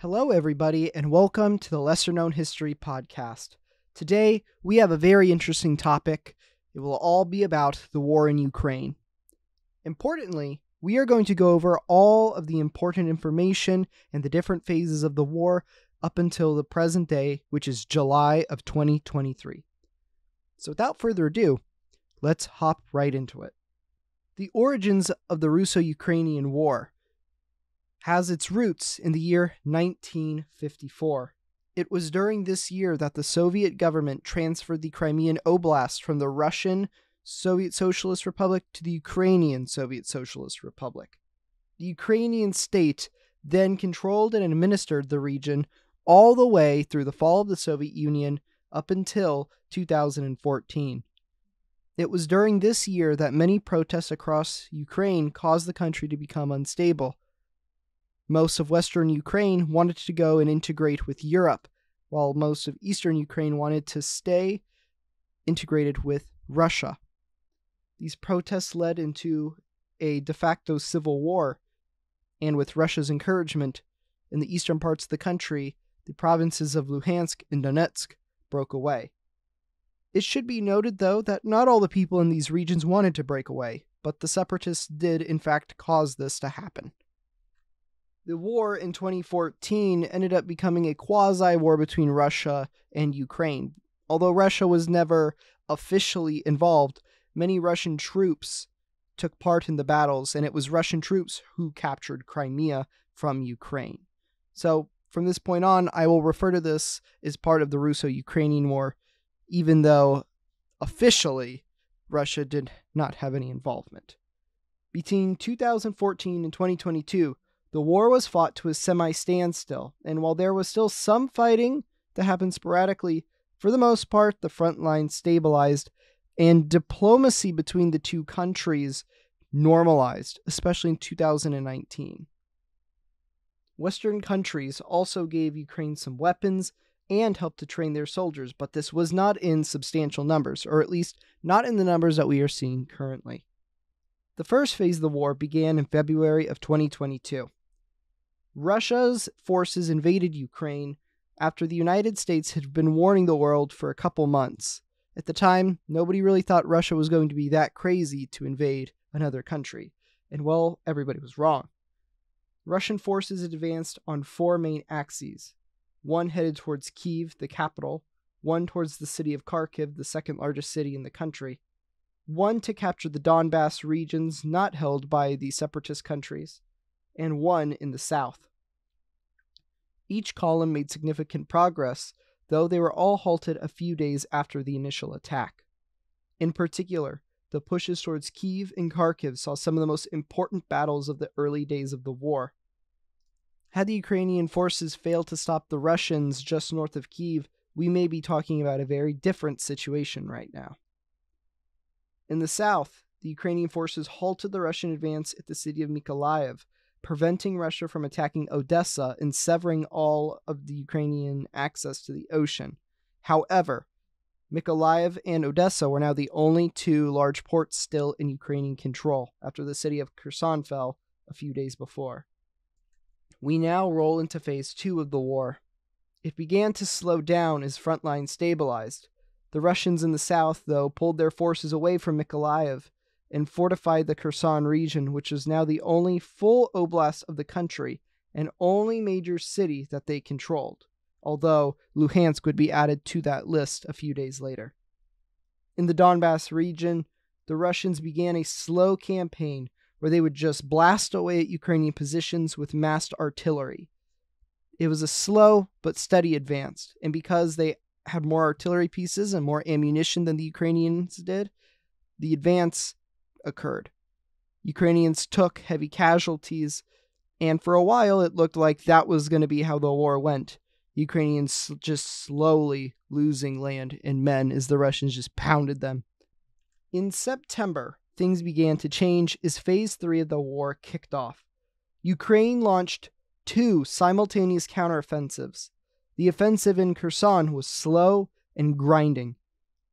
Hello, everybody, and welcome to the Lesser Known History Podcast. Today, we have a very interesting topic. It will all be about the war in Ukraine. Importantly, we are going to go over all of the important information and the different phases of the war up until the present day, which is July of 2023. So without further ado, let's hop right into it. The origins of the Russo-Ukrainian War has its roots in the year 1954. It was during this year that the Soviet government transferred the Crimean Oblast from the Russian Soviet Socialist Republic to the Ukrainian Soviet Socialist Republic. The Ukrainian state then controlled and administered the region all the way through the fall of the Soviet Union up until 2014. It was during this year that many protests across Ukraine caused the country to become unstable. Most of Western Ukraine wanted to go and integrate with Europe, while most of Eastern Ukraine wanted to stay integrated with Russia. These protests led into a de facto civil war, and with Russia's encouragement, in the eastern parts of the country, the provinces of Luhansk and Donetsk broke away. It should be noted, though, that not all the people in these regions wanted to break away, but the separatists did, in fact, cause this to happen. The war in 2014 ended up becoming a quasi-war between Russia and Ukraine. Although Russia was never officially involved, many Russian troops took part in the battles, and it was Russian troops who captured Crimea from Ukraine. So, from this point on, I will refer to this as part of the Russo-Ukrainian War, even though officially Russia did not have any involvement. Between 2014 and 2022, the war was fought to a semi-standstill, and while there was still some fighting that happened sporadically, for the most part, the front line stabilized, and diplomacy between the two countries normalized, especially in 2019. Western countries also gave Ukraine some weapons and helped to train their soldiers, but this was not in substantial numbers, or at least not in the numbers that we are seeing currently. The first phase of the war began in February of 2022. Russia's forces invaded Ukraine after the United States had been warning the world for a couple months. At the time, nobody really thought Russia was going to be that crazy to invade another country, and well, everybody was wrong. Russian forces advanced on four main axes. One headed towards Kyiv, the capital, one towards the city of Kharkiv, the second largest city in the country, one to capture the Donbass regions not held by the separatist countries, and one in the south. Each column made significant progress, though they were all halted a few days after the initial attack. In particular, the pushes towards Kyiv and Kharkiv saw some of the most important battles of the early days of the war. Had the Ukrainian forces failed to stop the Russians just north of Kyiv, we may be talking about a very different situation right now. In the south, the Ukrainian forces halted the Russian advance at the city of Mykolaiv, preventing Russia from attacking Odessa and severing all of the Ukrainian access to the ocean. However, Mykolaiv and Odessa were now the only two large ports still in Ukrainian control after the city of Kherson fell a few days before. We now roll into phase 2 of the war. It began to slow down as front lines stabilized. The Russians in the south, though, pulled their forces away from Mykolaiv and fortified the Kherson region, which is now the only full oblast of the country and only major city that they controlled, although Luhansk would be added to that list a few days later. In the Donbass region, the Russians began a slow campaign where they would just blast away at Ukrainian positions with massed artillery. It was a slow but steady advance, and because they had more artillery pieces and more ammunition than the Ukrainians did, the advance occurred. Ukrainians took heavy casualties, and for a while it looked like that was going to be how the war went. Ukrainians just slowly losing land and men as the Russians just pounded them. In September, things began to change as Phase 3 of the war kicked off. Ukraine launched 2 simultaneous counteroffensives. The offensive in Kherson was slow and grinding.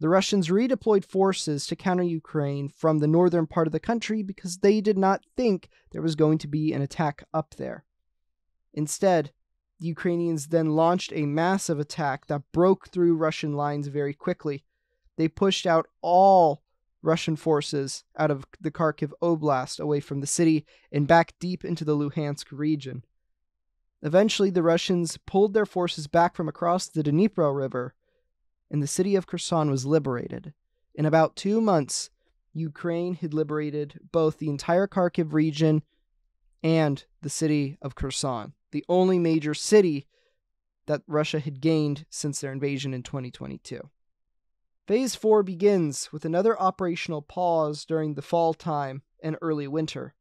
The Russians redeployed forces to counter Ukraine from the northern part of the country because they did not think there was going to be an attack up there. Instead, The Ukrainians then launched a massive attack that broke through Russian lines very quickly. They pushed out all Russian forces out of the Kharkiv Oblast away from the city and back deep into the Luhansk region. Eventually, the Russians pulled their forces back from across the Dnipro River, and the city of Kherson was liberated. In about 2 months, Ukraine had liberated both the entire Kharkiv region and the city of Kherson, the only major city that Russia had gained since their invasion in 2022. Phase 4 begins with another operational pause during the fall time and early winter.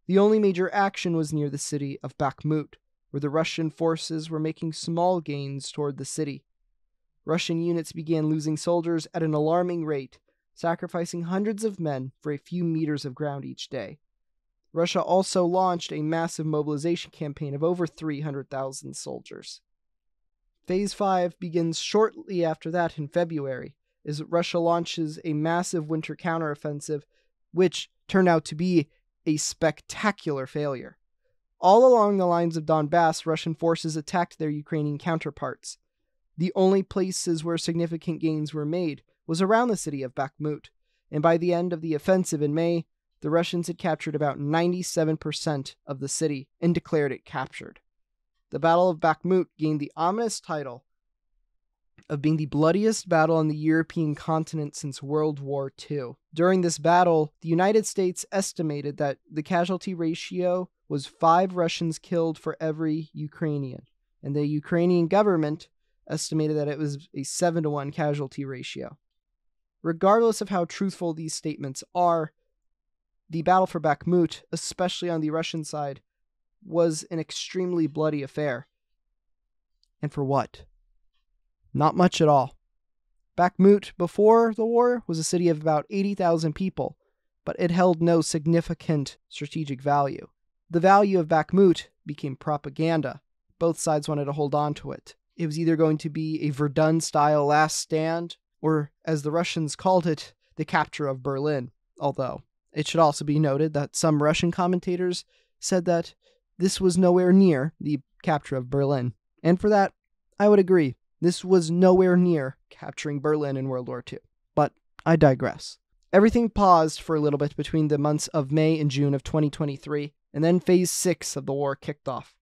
The only major action was near the city of Bakhmut, where the Russian forces were making small gains toward the city. Russian units began losing soldiers at an alarming rate, sacrificing hundreds of men for a few meters of ground each day. Russia also launched a massive mobilization campaign of over 300,000 soldiers. Phase 5 begins shortly after that in February, as Russia launches a massive winter counteroffensive, which turned out to be a spectacular failure. All along the lines of Donbass, Russian forces attacked their Ukrainian counterparts. The only places where significant gains were made was around the city of Bakhmut, and by the end of the offensive in May, the Russians had captured about 97% of the city and declared it captured. The Battle of Bakhmut gained the ominous title of being the bloodiest battle on the European continent since World War II. During this battle, the United States estimated that the casualty ratio was 5 Russians killed for every Ukrainian, and the Ukrainian government estimated that it was a 7-to-1 casualty ratio. Regardless of how truthful these statements are, the battle for Bakhmut, especially on the Russian side, was an extremely bloody affair. And for what? Not much at all. Bakhmut, before the war, was a city of about 80,000 people, but it held no significant strategic value. The value of Bakhmut became propaganda. Both sides wanted to hold on to it. It was either going to be a Verdun-style last stand, or, as the Russians called it, the capture of Berlin. Although, it should also be noted that some Russian commentators said that this was nowhere near the capture of Berlin. And for that, I would agree. This was nowhere near capturing Berlin in World War II. But I digress. Everything paused for a little bit between the months of May and June of 2023, and then Phase 6 of the war kicked off.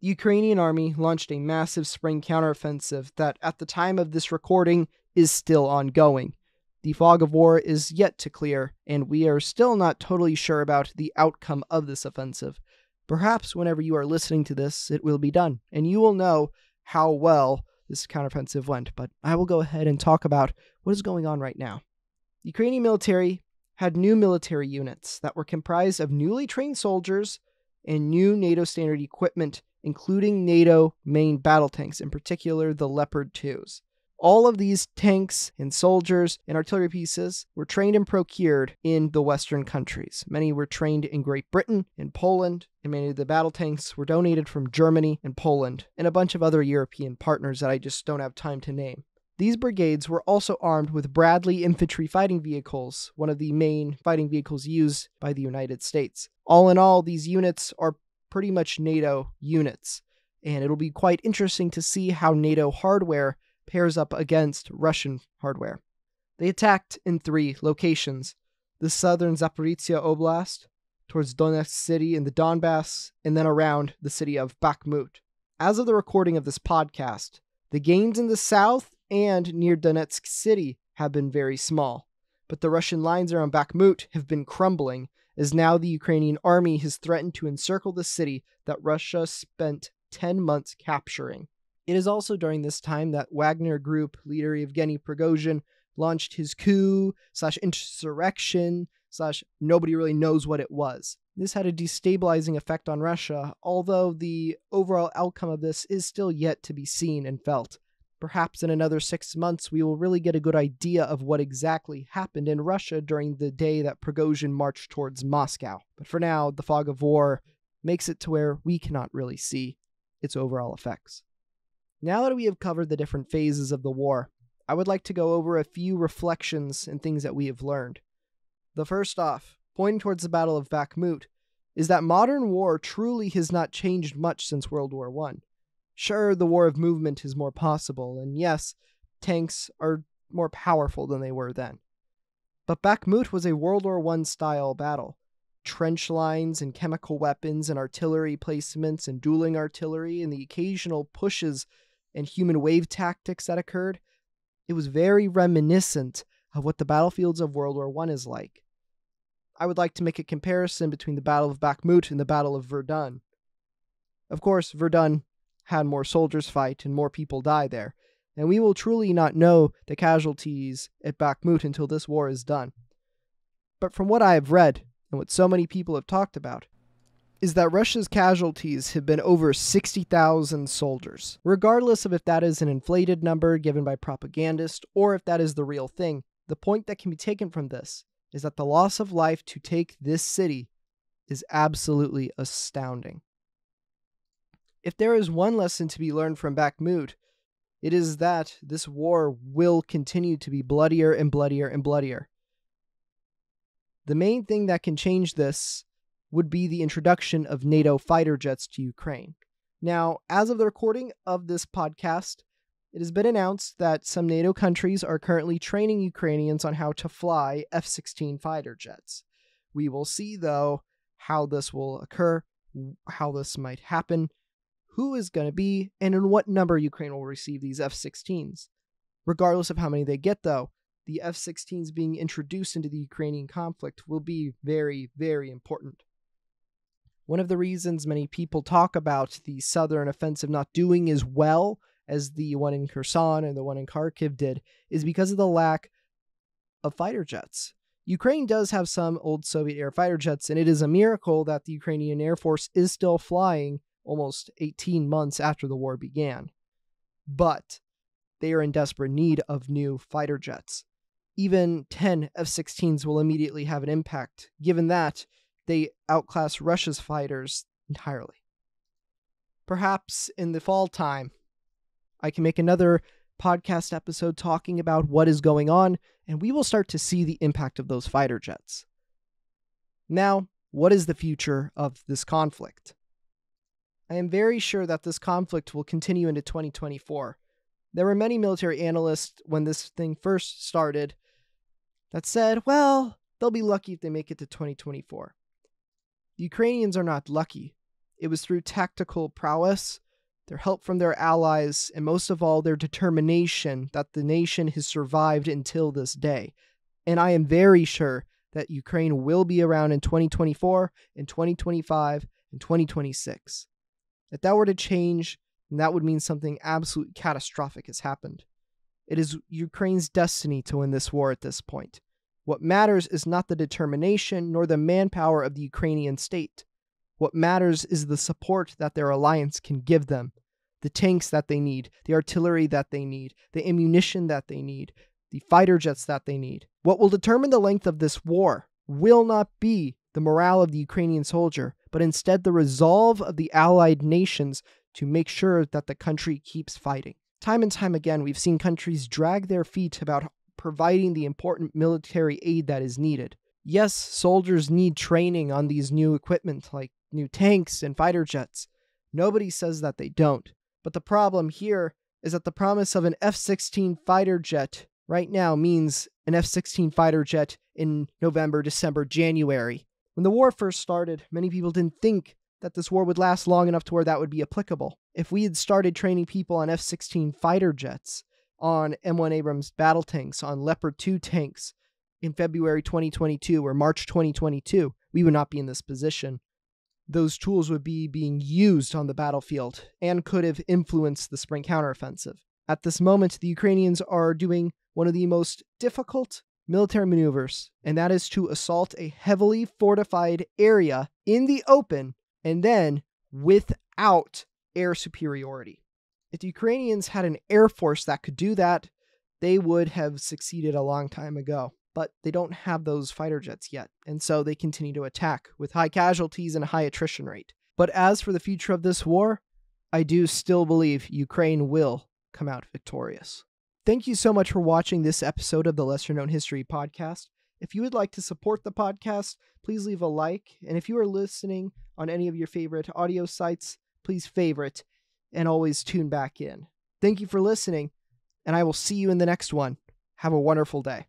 The Ukrainian army launched a massive spring counteroffensive that, at the time of this recording, is still ongoing. The fog of war is yet to clear, and we are still not totally sure about the outcome of this offensive. Perhaps whenever you are listening to this, it will be done, and you will know how well this counteroffensive went, but I will go ahead and talk about what is going on right now. The Ukrainian military had new military units that were comprised of newly trained soldiers and new NATO standard equipment, including NATO main battle tanks, in particular the Leopard 2s. All of these tanks and soldiers and artillery pieces were trained and procured in the Western countries. Many were trained in Great Britain and Poland, and many of the battle tanks were donated from Germany and Poland, and a bunch of other European partners that I just don't have time to name. These brigades were also armed with Bradley infantry fighting vehicles, one of the main fighting vehicles used by the United States. All in all, these units are pretty much NATO units, and it'll be quite interesting to see how NATO hardware pairs up against Russian hardware. They attacked in 3 locations: the southern Zaporizhia Oblast, towards Donetsk city in the Donbass, and then around the city of Bakhmut. As of the recording of this podcast, the gains in the south and near Donetsk city have been very small, but the Russian lines around Bakhmut have been crumbling, as now the Ukrainian army has threatened to encircle the city that Russia spent 10 months capturing. It is also during this time that Wagner Group leader Yevgeny Prigozhin launched his coup/insurrection/ nobody really knows what it was. This had a destabilizing effect on Russia, although the overall outcome of this is still yet to be seen and felt. Perhaps in another 6 months we will really get a good idea of what exactly happened in Russia during the day that Prigozhin marched towards Moscow. But for now, the fog of war makes it to where we cannot really see its overall effects. Now that we have covered the different phases of the war, I would like to go over a few reflections and things that we have learned. The first off, pointing towards the Battle of Bakhmut, is that modern war truly has not changed much since World War I. Sure, the war of movement is more possible, and yes, tanks are more powerful than they were then. But Bakhmut was a World War I style battle. Trench lines and chemical weapons and artillery placements and dueling artillery and the occasional pushes and human wave tactics that occurred. It was very reminiscent of what the battlefields of World War I is like. I would like to make a comparison between the Battle of Bakhmut and the Battle of Verdun. Of course, Verdun had more soldiers fight and more people die there, and we will truly not know the casualties at Bakhmut until this war is done. But from what I have read, and what so many people have talked about, is that Russia's casualties have been over 60,000 soldiers. Regardless of if that is an inflated number given by propagandists or if that is the real thing, the point that can be taken from this is that the loss of life to take this city is absolutely astounding. If there is one lesson to be learned from Bakhmut, it is that this war will continue to be bloodier and bloodier and bloodier. The main thing that can change this would be the introduction of NATO fighter jets to Ukraine. Now, as of the recording of this podcast, it has been announced that some NATO countries are currently training Ukrainians on how to fly F-16 fighter jets. We will see, though, how this will occur, how this might happen, who is going to be, and in what number Ukraine will receive these F-16s. Regardless of how many they get, though, the F-16s being introduced into the Ukrainian conflict will be very, very important. One of the reasons many people talk about the southern offensive not doing as well as the one in Kherson and the one in Kharkiv did is because of the lack of fighter jets. Ukraine does have some old Soviet-era fighter jets, and it is a miracle that the Ukrainian Air Force is still flying almost 18 months after the war began. But they are in desperate need of new fighter jets. Even 10 F-16s will immediately have an impact, given that they outclass Russia's fighters entirely. Perhaps in the fall time, I can make another podcast episode talking about what is going on, and we will start to see the impact of those fighter jets. Now, what is the future of this conflict? I am very sure that this conflict will continue into 2024. There were many military analysts when this thing first started that said, well, they'll be lucky if they make it to 2024. The Ukrainians are not lucky. It was through tactical prowess, their help from their allies, and most of all, their determination that the nation has survived until this day. And I am very sure that Ukraine will be around in 2024, in 2025, and 2026. If that were to change, then that would mean something absolutely catastrophic has happened. It is Ukraine's destiny to win this war at this point. What matters is not the determination nor the manpower of the Ukrainian state. What matters is the support that their alliance can give them, the tanks that they need, the artillery that they need, the ammunition that they need, the fighter jets that they need. What will determine the length of this war will not be the morale of the Ukrainian soldier, but instead the resolve of the allied nations to make sure that the country keeps fighting. Time and time again, we've seen countries drag their feet about providing the important military aid that is needed. Yes, soldiers need training on these new equipment like new tanks and fighter jets. Nobody says that they don't. But the problem here is that the promise of an F-16 fighter jet right now means an F-16 fighter jet in November, December, January. When the war first started, many people didn't think that this war would last long enough to where that would be applicable. If we had started training people on F-16 fighter jets, on M1 Abrams battle tanks, on Leopard 2 tanks in February 2022 or March 2022, we would not be in this position. Those tools would be being used on the battlefield and could have influenced the spring counteroffensive. At this moment, the Ukrainians are doing one of the most difficult military maneuvers, and that is to assault a heavily fortified area in the open and then without air superiority. If the Ukrainians had an air force that could do that, they would have succeeded a long time ago. But they don't have those fighter jets yet, and so they continue to attack with high casualties and a high attrition rate. But as for the future of this war, I do still believe Ukraine will come out victorious. Thank you so much for watching this episode of the Lesser Known History podcast. If you would like to support the podcast, please leave a like, and if you are listening on any of your favorite audio sites, please favorite. and always tune back in. Thank you for listening, and I will see you in the next one. Have a wonderful day.